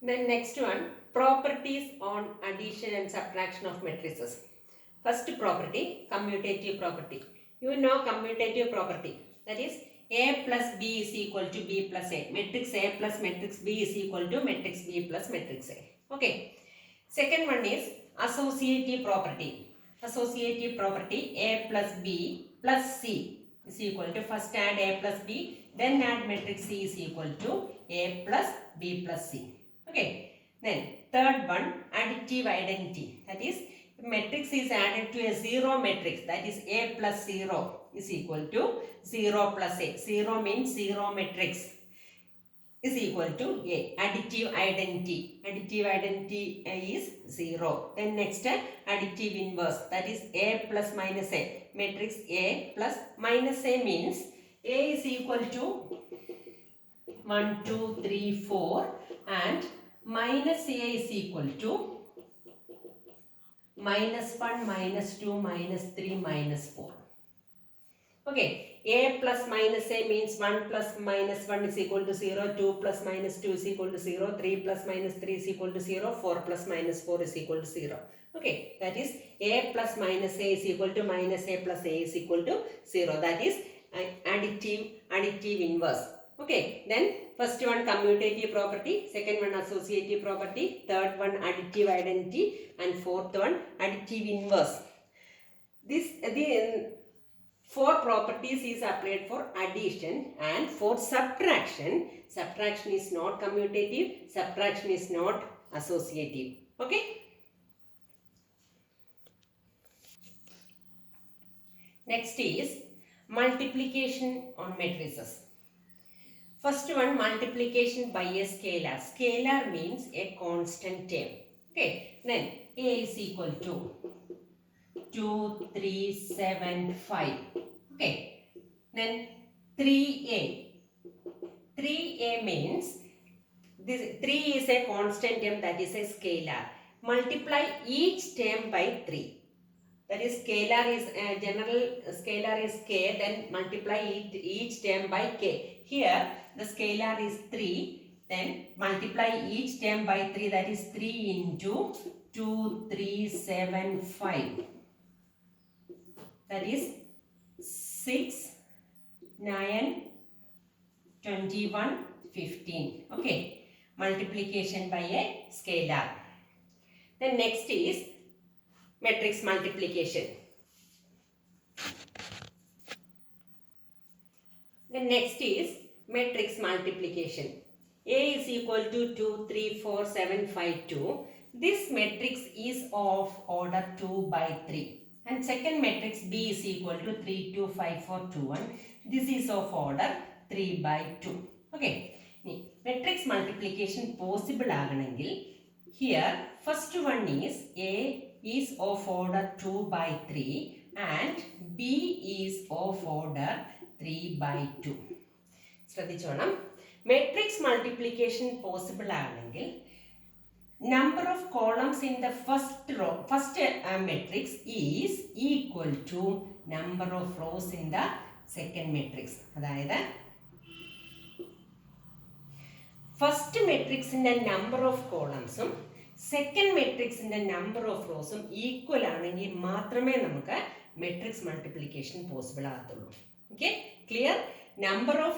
Then next one, properties on addition and subtraction of matrices. First property, commutative property. You know commutative property, that is A plus B is equal to B plus A. Matrix A plus matrix B is equal to matrix B plus matrix A. Okay. Second one is associative property. Associative property, A plus B plus C is equal to, first add A plus B, then add matrix C is equal to A plus B plus C. Okay. Then third one, additive identity. That is, matrix is added to a zero matrix, that is A plus 0 is equal to 0 plus A. 0 means zero matrix is equal to A. Additive identity. Additive identity is 0. Then next, additive inverse, that is A plus minus A. Matrix A plus minus A means A is equal to 1, 2, 3, 4 and minus A is equal to minus 1, minus 2, minus 3, minus 4. Okay, A plus minus A means 1 plus minus 1 is equal to 0, 2 plus minus 2 is equal to 0, 3 plus minus 3 is equal to 0, 4 plus minus 4 is equal to 0. Okay, that is A plus minus A is equal to minus A plus A is equal to 0. That is additive inverse. Okay, then first one commutative property, second one associative property, third one additive identity, and fourth one additive inverse. The 4 properties is applied for addition, and for subtraction, subtraction is not commutative, subtraction is not associative. Okay. Next is multiplication on matrices. First one, multiplication by a scalar. Scalar means a constant term. Okay. Then A is equal to 2, 3, 7, 5. Okay. Then 3A. 3A means this 3 is a constant term, that is a scalar. Multiply each term by 3. That is scalar is general scalar is k, then multiply each term by k. Here the scalar is 3, then multiply each term by 3, that is 3 into 2, 3, 7, 5. That is 6, 9, 21, 15. Okay. Multiplication by a scalar. Then next is matrix multiplication. Then next is matrix multiplication. A is equal to 2, 3, 4, 7, 5, 2. This matrix is of order 2 by 3. And second matrix B is equal to 3, 2, 5, 4, 2, 1. This is of order 3 by 2. Okay. Matrix multiplication possible aganengil, here first one is A is of order 2 by 3 and B is of order 3 by 2. ശ്രദ്ധിച്ചോണം, matrix multiplication possible ആണെങ്കിൽ number of columns in the first row, matrix is equal to number of rows in the second matrix. അതായത് first matrix in the number of columns second matrix in the number of rows equal ആണെങ്കിൽ മാത്രമേ നമുക്ക് matrix multiplication possible ആകത്തുള്ളൂ. Okay, clear? Number of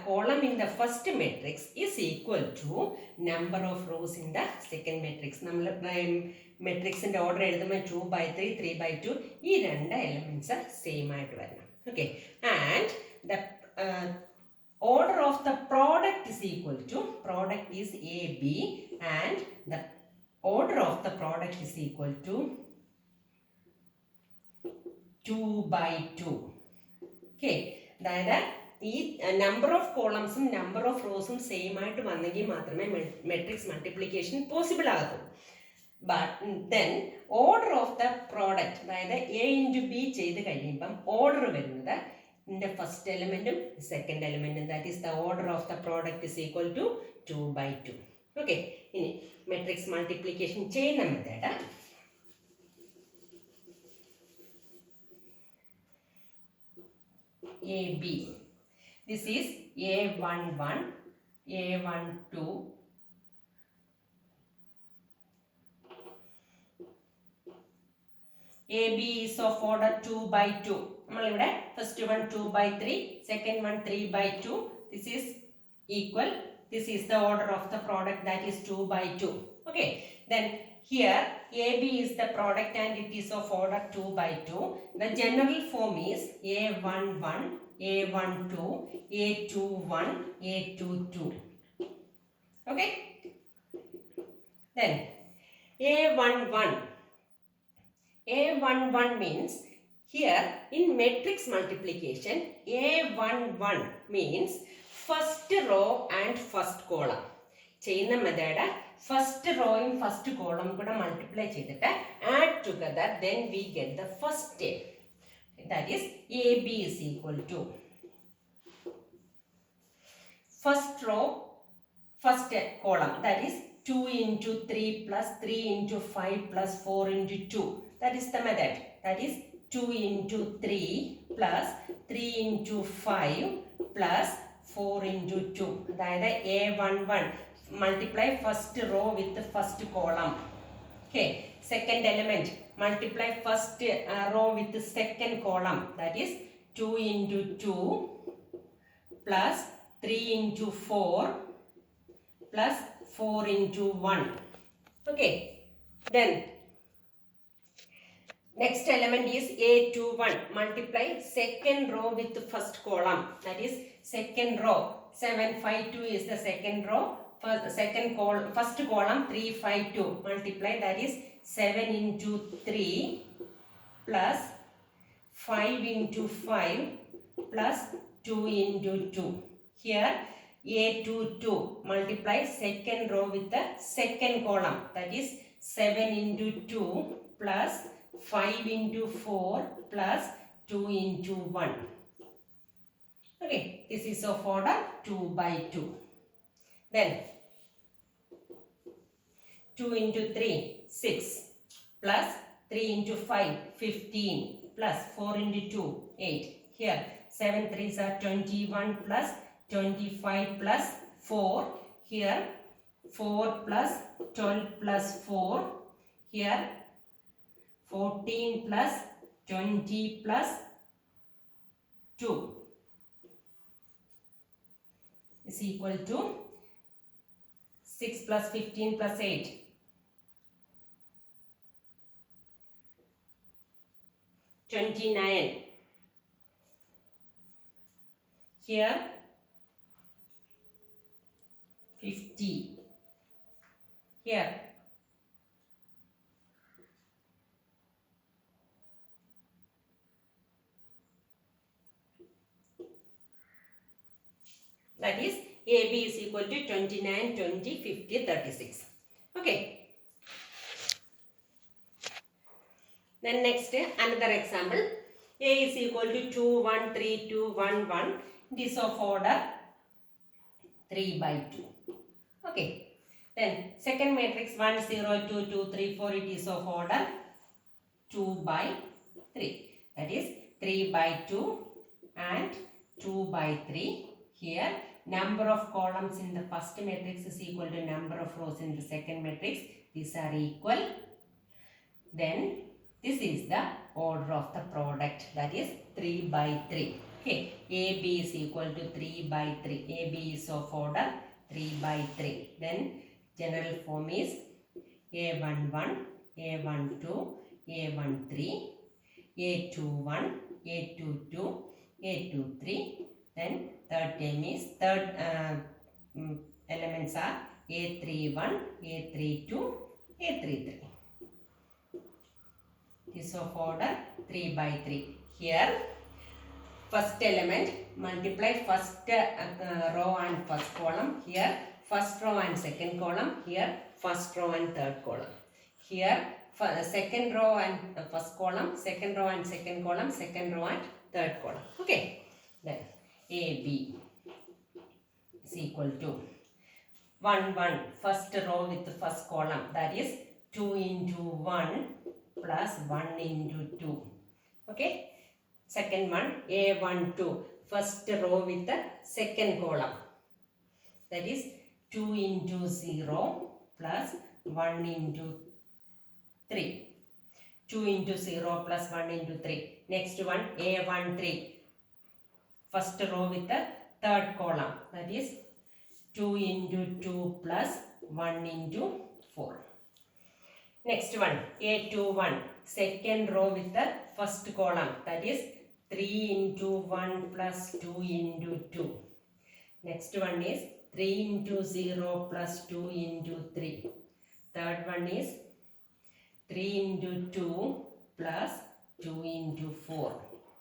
column in the first matrix is equal to number of rows in the second matrix. നമ്മൾ matrixന്റെ order എഴുതുമ്പോൾ 2 by 3, 3 by 2, ഈ രണ്ട് elements same ആയിട്ട് വരണം. Okay, and the order of the product is equal to, product is AB and the order of the product is equal to 2 by 2. Okay, അതായത് ഈ number of കോളംസും number of റോസും same ആയിട്ട് വന്നെങ്കിൽ മാത്രമേ matrix multiplication possible ആകത്തുള്ളൂ. But then order of the product, അതായത് A into B ചെയ്ത് കഴിയുമ്പം ഓർഡർ വരുന്നത് ഇതിൻ്റെ ഫസ്റ്റ് എലിമെൻറ്റും സെക്കൻഡ് എലിമെൻറ്റും, that is the order of the product is equal to 2 by 2. Okay, ഇനി മെട്രിക്സ് മൾട്ടിപ്ലിക്കേഷൻ ചെയ്യുന്ന method AB. This is A11, A12, AB is of order 2 by 2. First one 2 by 3, second one 3 by 2. This is equal. This is the order of the product, that is 2 by 2. Okay. Then here AB is the product and it is of order 2 by 2. The general form is A11, A12, A21, A22. Okay. Then A11 means here in matrix multiplication, A11 means first row and first column. ചെയ്യുന്ന method first റോയും first column കൂടെ multiply ചെയ്തിട്ട് add together then we get the first that is A B is equal to first row first column that is 2 into 3 plus 3 into 5 plus 4 into 2. That is the method. That is 2 into 3 plus 3 into 5 plus 4 into 2. That is A11. Multiply first row with the first column. Okay. Second element. Multiply first row with the second column. That is 2 into 2 plus 3 into 4 plus 4 into 1. Okay. Then next element is A21. Multiply second row with the first column. That is second row. 752 is the second row. First column 352. Multiply, that is 7 into 3 plus 5 into 5 plus 2 into 2. Here A22. Multiply second row with the second column. That is 7 into 2 plus 5 into 4 plus 2 into 1. Okay. This is of order 2 by 2. Then 2 into 3, 6 plus 3 into 5, 15 plus 4 into 2, 8. Here 7 3s are 21 plus 25 plus 4. Here 4 plus 12 plus 4. Here 14 plus 20 plus 2 is equal to 6 plus 15 plus 8. 29. Here 50. Here 36. That is AB is equal to 29, 20, 50, 36. Okay. Then next another example. A is equal to 2, 1, 3, 2, 1, 1. It is of order 3 by 2. Okay. Then second matrix 1, 0, 2, 2, 3, 4. It is of order 2 by 3. That is 3 by 2 and 2 by 3. Here number of columns in the first matrix is equal to number of rows in the second matrix. These are equal. Then this is the order of the product, that is 3 by 3. Okay. AB is equal to 3 by 3. AB is of order 3 by 3. Then general form is A11, A12, A13, A21, A22, A23. Then third term is elements are A31, A32, A33. This of order 3 by 3. Here first element multiply first row and first column. Here first row and second column. Here first row and third column. Here second row and first column, second row and second column, second row and third column. Okay. Then AB is equal to 1, 1, first row with the first column, that is 2 into 1 plus 1 into 2. Okay. Second one A12, first row with the second column, that is 2 into 0 plus 1 into 3. 2 into 0 plus 1 into 3. Next one, A13. First row with the third column. That is 2 into 2 plus 1 into 4. Next one, A21. Second row with the first column. That is 3 into 1 plus 2 into 2. Next one is 3 into 0 plus 2 into 3. Third one is 3 into 2 plus 2 into 4.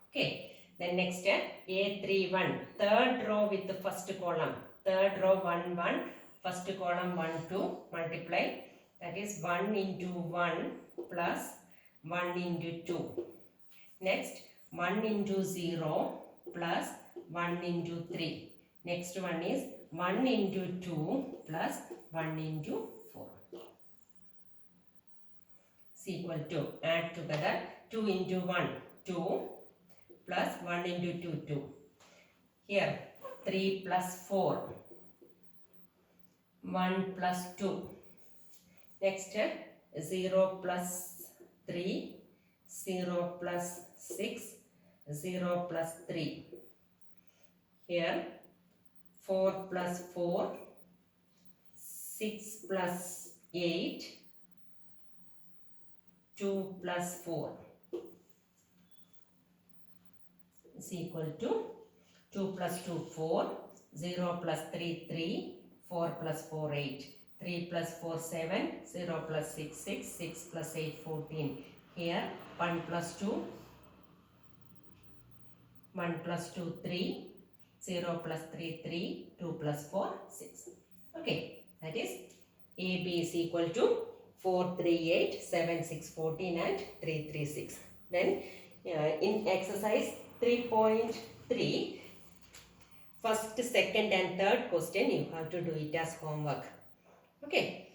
Okay. Then next A31. Third row with the first column. Third row 1 1. First column 1 2. Multiply. That is 1 into 1 plus 1 into 2. Next 1 into 0 plus 1 into 3. Next one is 1 into 2 plus 1 into 4. Is equal to, add together, 2 into 1, 2 plus 1 into 2, 2. Here 3 plus 4, 1 plus 2. Next 0 plus 3, 0 plus 6, 0 plus 3. Here 4 plus 4, 6 plus 8, 2 plus 4 is equal to 2 plus 2 4, 0 plus 3 3, 4 plus 4 8, 3 plus 4 7, 0 plus 6 6, 6 plus 8 14. Here 1 plus 2, 1 plus 2 3, 0 plus 3 3, 2 plus 4 6. Okay, that is AB is equal to 4 3 8, 7 6 14 and 3 3 6. Then in exercise 3.3, first, second and third question you have to do it as homework. Okay.